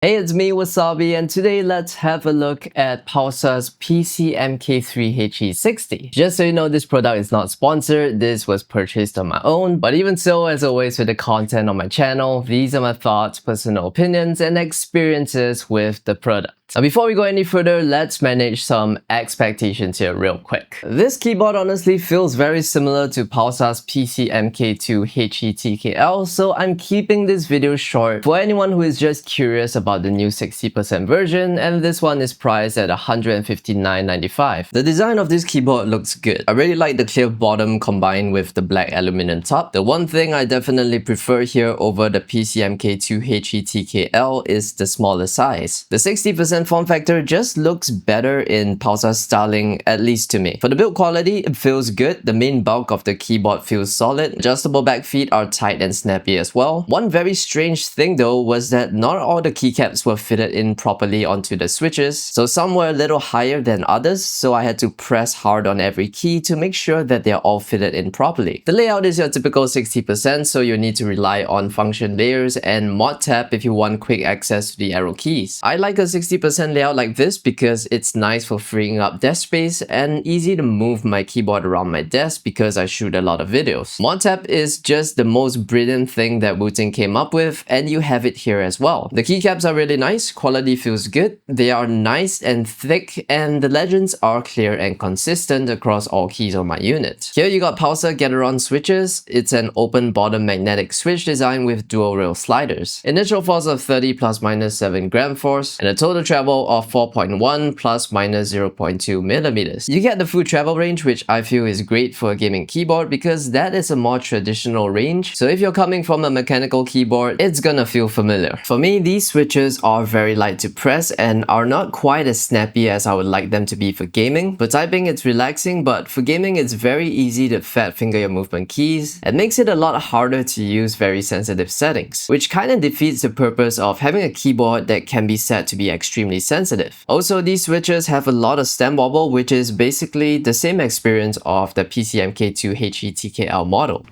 Hey, it's me, Wasabi, and today let's have a look at Pulsar's PCMK3 HE60. Just so you know, this product is not sponsored, this was purchased on my own, but even so, as always with the content on my channel, these are my thoughts, personal opinions, and experiences with the product. Now, before we go any further, let's manage some expectations here real quick. This keyboard honestly feels very similar to Pulsar's PCMK2 HE TKL, so I'm keeping this video short for anyone who is just curious about the new 60% version, and this one is priced at $159.95. The design of this keyboard looks good. I really like the clear bottom combined with the black aluminum top. The one thing I definitely prefer here over the PCMK2 HE TKL is the smaller size. The 60% form factor just looks better in Pulsar styling, at least to me. For the build quality, it feels good. The main bulk of the keyboard feels solid. Adjustable back feet are tight and snappy as well. One very strange thing though was that not all the keycaps were fitted in properly onto the switches, so some were a little higher than others, so I had to press hard on every key to make sure that they're all fitted in properly. The layout is your typical 60%, so you need to rely on function layers and mod tab if you want quick access to the arrow keys. I like a 60% layout like this because it's nice for freeing up desk space and easy to move my keyboard around my desk because I shoot a lot of videos. Mod tab is just the most brilliant thing that Wooting came up with, and you have it here as well. The keycaps are really nice, quality feels good, they are nice and thick, and the legends are clear and consistent across all keys on my unit. Here you got Pulsar Get-Around switches. It's an open bottom magnetic switch design with dual rail sliders. Initial force of 30 ± 7 gram force, and a total travel of 4.1 ± 0.2 millimeters. You get the full travel range, which I feel is great for a gaming keyboard because that is a more traditional range, so if you're coming from a mechanical keyboard, it's gonna feel familiar. For me, these switches are very light to press and are not quite as snappy as I would like them to be for gaming. For typing, it's relaxing, but for gaming, it's very easy to fat finger your movement keys. It makes it a lot harder to use very sensitive settings, which kind of defeats the purpose of having a keyboard that can be set to be extremely sensitive. Also, these switches have a lot of stem wobble, which is basically the same experience of the PCMK2 HE TKL model.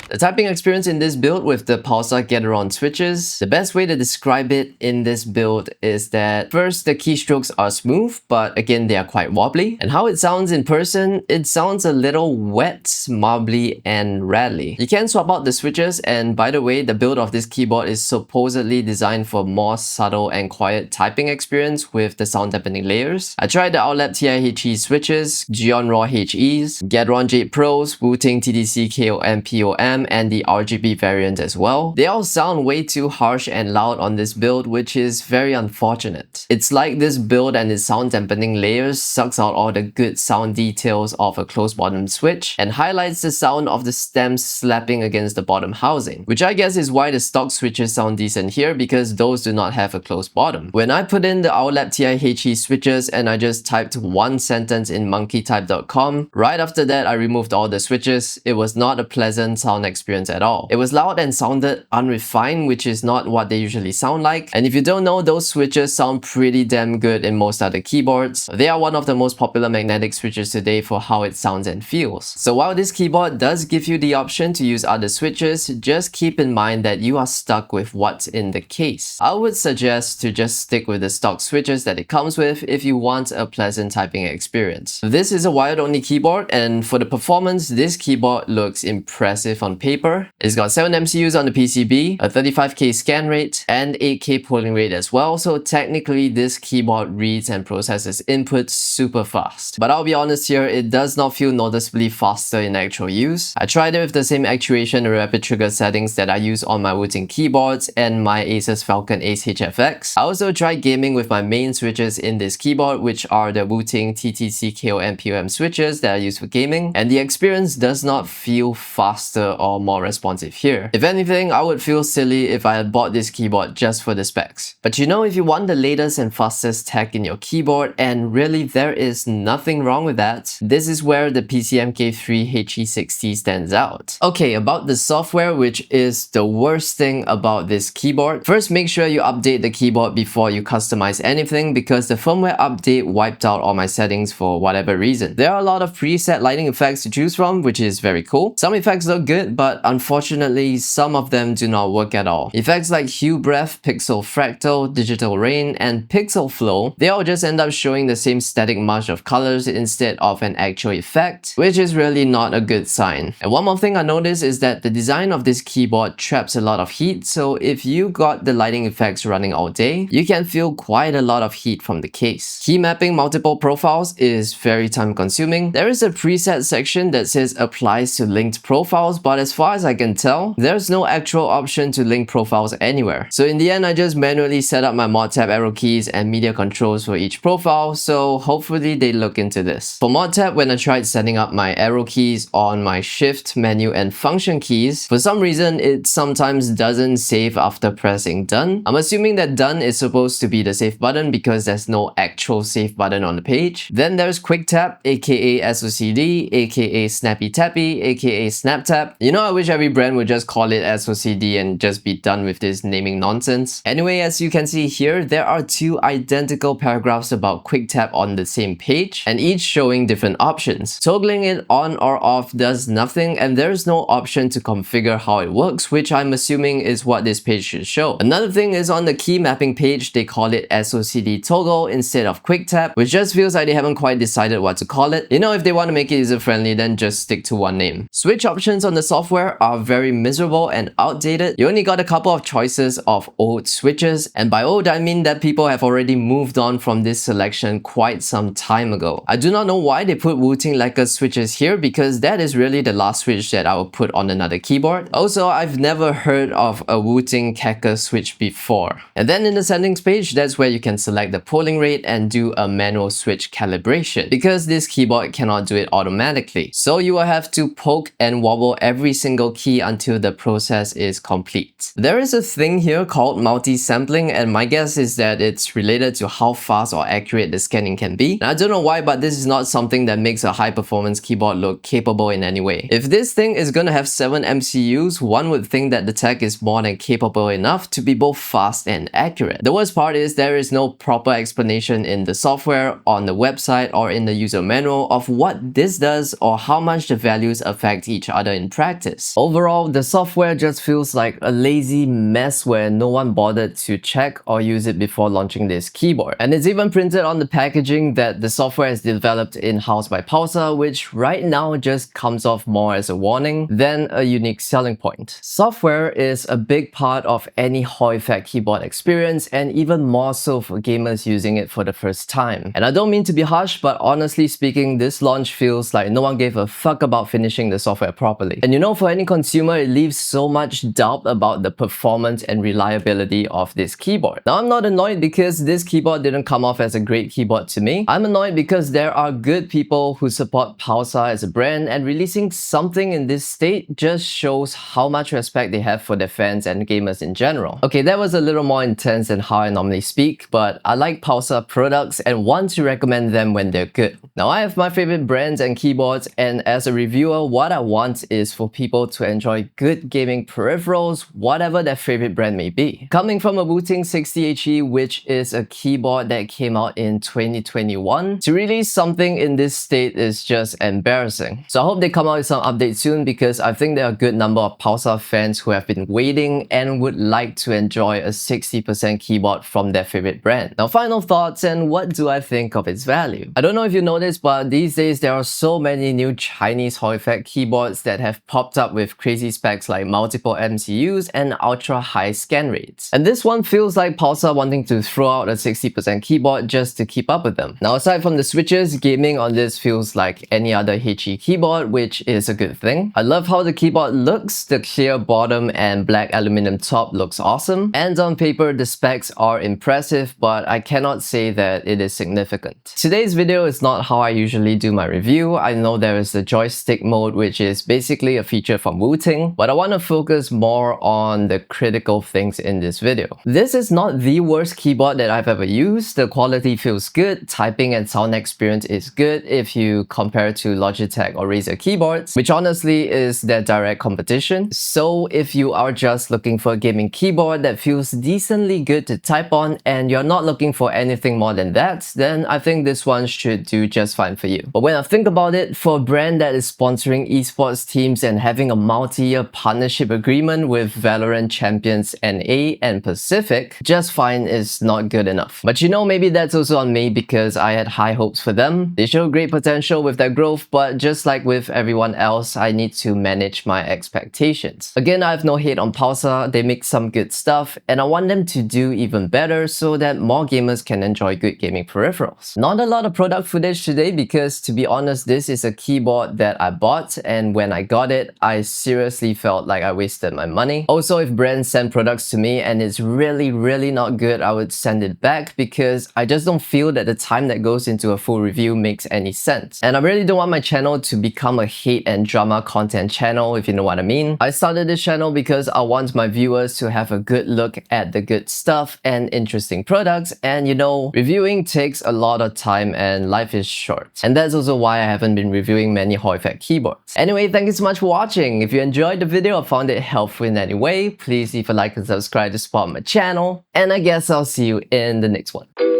The typing experience in this build with the Pulsar Get-Around switches, the best way to describe it in this build is that first, the keystrokes are smooth, but again, they are quite wobbly. And how it sounds in person, it sounds a little wet, marbly, and rattly. You can swap out the switches, and by the way, the build of this keyboard is supposedly designed for more subtle and quiet typing experience with the sound dampening layers. I tried the Outlap TI HE switches, Geon Raw HEs, Get-Around Jade Pros, Wooting TTC KOM POM, and the RGB variant as well. They all sound way too harsh and loud on this build, which is very unfortunate. It's like this build and its sound dampening layers sucks out all the good sound details of a closed bottom switch and highlights the sound of the stems slapping against the bottom housing, which I guess is why the stock switches sound decent here because those do not have a closed bottom. When I put in the Outlap TI HE switches and I just typed one sentence in monkeytype.com, right after that I removed all the switches. It was not a pleasant sound experience at all. It was loud and sounded unrefined, which is not what they usually sound like. And if you don't know, those switches sound pretty damn good in most other keyboards. They are one of the most popular magnetic switches today for how it sounds and feels. So while this keyboard does give you the option to use other switches, just keep in mind that you are stuck with what's in the case. I would suggest to just stick with the stock switches that it comes with if you want a pleasant typing experience. This is a wired-only keyboard, and for the performance, this keyboard looks impressive on paper. It's got 7 MCUs on the PCB, a 35K scan rate, and 8K polling rate as well, so technically this keyboard reads and processes input super fast. But I'll be honest here, it does not feel noticeably faster in actual use. I tried it with the same actuation and rapid trigger settings that I use on my Wooting keyboards and my Asus Falcon Ace HFX. I also tried gaming with my main switches in this keyboard, which are the Wooting TTC KOM POM switches that I use for gaming, and the experience does not feel faster or more responsive here. If anything, I would feel silly if I had bought this keyboard just for the specs. But you know, if you want the latest and fastest tech in your keyboard, and really there is nothing wrong with that, this is where the PCMK3 HE60 stands out. Okay, about the software, which is the worst thing about this keyboard. First, make sure you update the keyboard before you customize anything, because the firmware update wiped out all my settings for whatever reason. There are a lot of preset lighting effects to choose from, which is very cool. Some effects look good, but unfortunately, some of them do not work at all. Effects like hue breath, pixel fractal, digital rain, and pixel flow, they all just end up showing the same static mush of colors instead of an actual effect, which is really not a good sign. And one more thing I noticed is that the design of this keyboard traps a lot of heat, so if you got the lighting effects running all day, you can feel quite a lot of heat from the case. Key mapping multiple profiles is very time consuming. There is a preset section that says applies to linked profiles, but as far as I can tell, there's no actual option to link profiles anywhere. So in the end, I just manually set up my mod tab arrow keys and media controls for each profile, so hopefully they look into this. For mod tab, when I tried setting up my arrow keys on my shift, menu, and function keys, for some reason it sometimes doesn't save after pressing done. I'm assuming that done is supposed to be the save button because there's no actual save button on the page. Then there's quick tap, aka SOCD, aka snappy tappy, aka snap tap. You know, I wish every brand would just call it SOCD and just be done with this naming nonsense. Anyway, as you can see here, there are two identical paragraphs about quick tap on the same page, and each showing different options. Toggling it on or off does nothing, and there's no option to configure how it works, which I'm assuming is what this page should show. Another thing is on the key mapping page, they call it SOCD toggle instead of quick tap, which just feels like they haven't quite decided what to call it. You know, if they want to make it user friendly, then just stick to one name. Switch options on the software are very miserable and outdated. You only got a couple of choices of old switches, and by old I mean that people have already moved on from this selection quite some time ago. I do not know why they put Wu-Ting Lacquer switches here, because that is really the last switch that I would put on another keyboard. Also, I've never heard of a Wu-Ting Lacquer switch before. And then in the settings page, that's where you can select the polling rate and do a manual switch calibration, because this keyboard cannot do it automatically. So you will have to poke and wobble every single key until the process is complete. There is a thing here called multi-sampling, and my guess is that it's related to how fast or accurate the scanning can be. And I don't know why, but this is not something that makes a high-performance keyboard look capable in any way. If this thing is gonna have 7 MCUs, one would think that the tech is more than capable enough to be both fast and accurate. The worst part is there is no proper explanation in the software, on the website, or in the user manual of what this does or how much the values affect each other in practice. Overall, the software just feels like a lazy mess where no one bothered to check or use it before launching this keyboard. And it's even printed on the packaging that the software is developed in-house by Pulsar, which right now just comes off more as a warning than a unique selling point. Software is a big part of any Hall effect keyboard experience, and even more so for gamers using it for the first time. And I don't mean to be harsh, but honestly speaking, this launch feels like no one gave a fuck about finishing the software properly. And you know, for any consumer, it leaves so much doubt about the performance and reliability of this keyboard. Now, I'm not annoyed because this keyboard didn't come off as a great keyboard to me. I'm annoyed because there are good people who support Pulsar as a brand, and releasing something in this state just shows how much respect they have for their fans and gamers in general. Okay, that was a little more intense than how I normally speak, but I like Pulsar products and want to recommend them when they're good. Now, I have my favorite brands and keyboards, and as a reviewer, what I want is for people to enjoy good gaming peripherals, whatever their favorite brand may be. Coming from a Wu-Ting 60HE, which is a keyboard that came out in 2021, to release something in this state is just embarrassing. So I hope they come out with some updates soon, because I think there are a good number of Pulsar fans who have been waiting and would like to enjoy a 60% keyboard from their favorite brand. Now, final thoughts, and what do I think of its value? I don't know if you noticed, but these days there are so many new Chinese Hall effect keyboards that have popped up with crazy specs like multiple MCUs and ultra high scan rates. And this one feels like Pulsar wanting to throw out a 60% keyboard just to keep up with them. Now, aside from the switches, gaming on this feels like any other HE keyboard, which is a good thing. I love how the keyboard looks. The clear bottom and black aluminum top looks awesome. And on paper, the specs are impressive, but I cannot say that it is significant. Today's video is not how how I usually do my review. I know there is the joystick mode, which is basically a feature from Wu-Ting, but I want to focus more on the critical things in this video. This is not the worst keyboard that I've ever used. The quality feels good, typing and sound experience is good if you compare to Logitech or Razer keyboards, which honestly is their direct competition. So if you are just looking for a gaming keyboard that feels decently good to type on and you're not looking for anything more than that, then I think this one should do just fine for you. But when I think about it, for a brand that is sponsoring esports teams and having a multi-year partnership agreement with Valorant champions NA and Pacific, just fine is not good enough. But you know, maybe that's also on me because I had high hopes for them. They show great potential with their growth, but just like with everyone else, I need to manage my expectations. Again, I have no hate on Pulsar. They make some good stuff and I want them to do even better so that more gamers can enjoy good gaming peripherals. Not a lot of product footage today because, to be honest, this is a keyboard that I bought, and when I got it, I seriously felt like I wasted my money. Also, if brands send products to me and it's really not good, I would send it back because I just don't feel that the time that goes into a full review makes any sense. And I really don't want my channel to become a hate and drama content channel, if you know what I mean. I started this channel because I want my viewers to have a good look at the good stuff and interesting products, and you know, reviewing takes a lot of time and life is short. And that's also why I haven't been reviewing many Hall effect keyboards. Anyway, thank you so much for watching. If you enjoyed the video or found it helpful in any way, please leave a like and subscribe to support my channel. And I guess I'll see you in the next one.